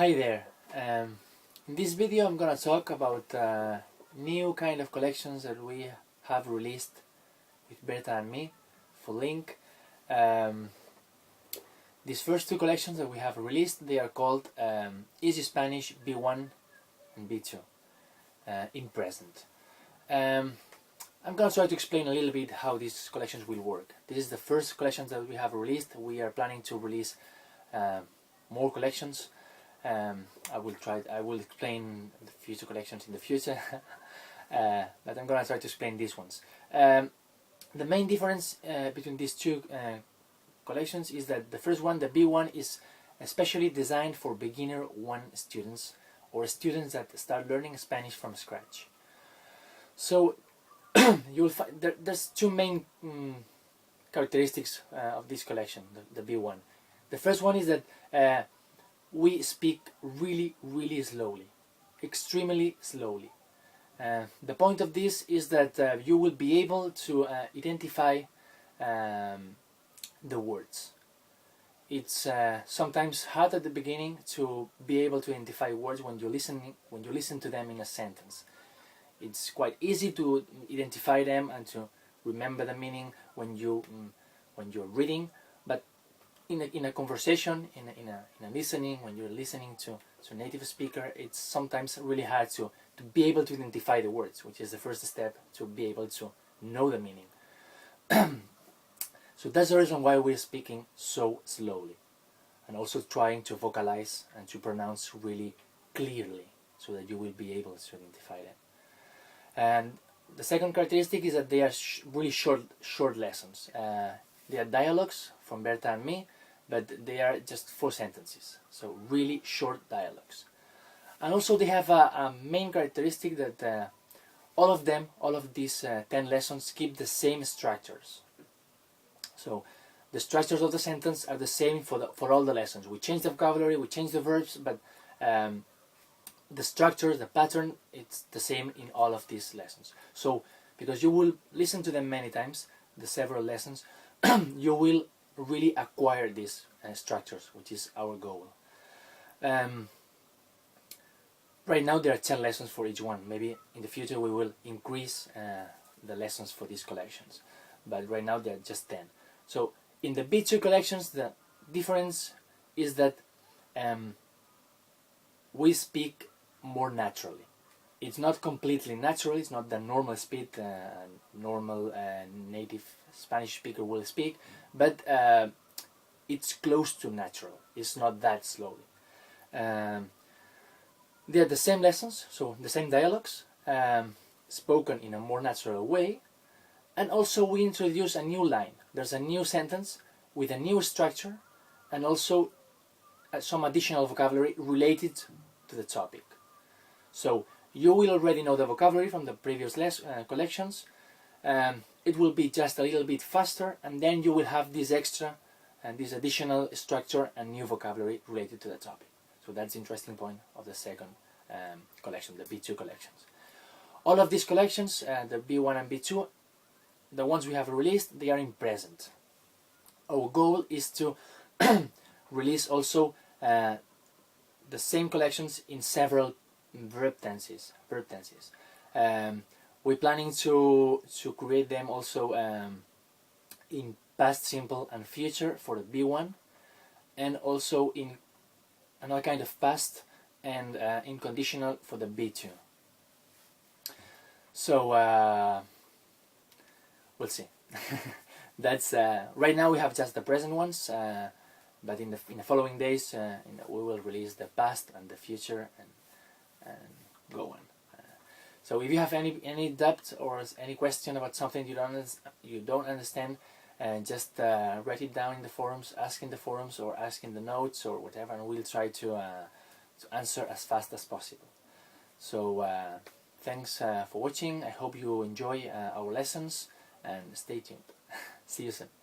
Hi there. In this video I'm gonna talk about new kind of collections that we have released with Berta and me for Link. These first two collections that we have released, they are called Easy Spanish B1 and B2 in present. I'm gonna try to explain a little bit how these collections will work. This is the first collection that we have released. We are planning to release more collections. I will explain the future collections in the future, but I'm gonna try to explain these ones. The main difference between these two collections is that the first one, the B1, is especially designed for beginner 1 students or students that start learning Spanish from scratch. So you will find there's two main characteristics of this collection, the B1. The first one is that we speak really slowly, extremely slowly. The point of this is that you will be able to identify the words. It's sometimes hard at the beginning to be able to identify words when you listen to them in a sentence. It's quite easy to identify them and to remember the meaning when you're reading, but in a conversation, in a listening, when you're listening to a native speaker, it's sometimes really hard to be able to identify the words, which is the first step to be able to know the meaning. So that's the reason why we're speaking so slowly, and also trying to vocalize and to pronounce really clearly so that you will be able to identify them. And the second characteristic is that they are really short lessons. They are dialogues from Berta and me, but they are just 4 sentences, so really short dialogues. And also they have a main characteristic that all of these 10 lessons keep the same structures. So the structures of the sentence are the same for all the lessons. We change the vocabulary, we change the verbs, but the structure, the pattern, it's the same in all of these lessons. So because you will listen to them many times, the several lessons, you will really acquire these structures, which is our goal. Right now there are 10 lessons for each one. Maybe in the future we will increase the lessons for these collections, but right now they are just 10. So in the B2 collections, the difference is that we speak more naturally. It's not completely natural, it's not the normal speed normal native Spanish speaker will speak, but it's close to natural. It's not that slowly. They are the same lessons, so the same dialogues, spoken in a more natural way, and also we introduce a new line. There's a new sentence with a new structure and also some additional vocabulary related to the topic. So you will already know the vocabulary from the previous collections. It will be just a little bit faster, and then you will have this extra and this additional structure and new vocabulary related to the topic. So that's the interesting point of the second collection, the B2 collections. All of these collections, the B1 and B2, the ones we have released, they are in present. Our goal is to release also the same collections in several verb tenses. We're planning to create them also in past simple and future for the B1, and also in another kind of past and in conditional for the B2. So we'll see. That's right now we have just the present ones, but in the following days we will release the past and the future and go on. So if you have any doubt or any question about something you don't understand, just write it down in the forums, ask in the forums or ask in the notes or whatever, and we'll try to answer as fast as possible. So thanks for watching. I hope you enjoy our lessons, and stay tuned. See you soon.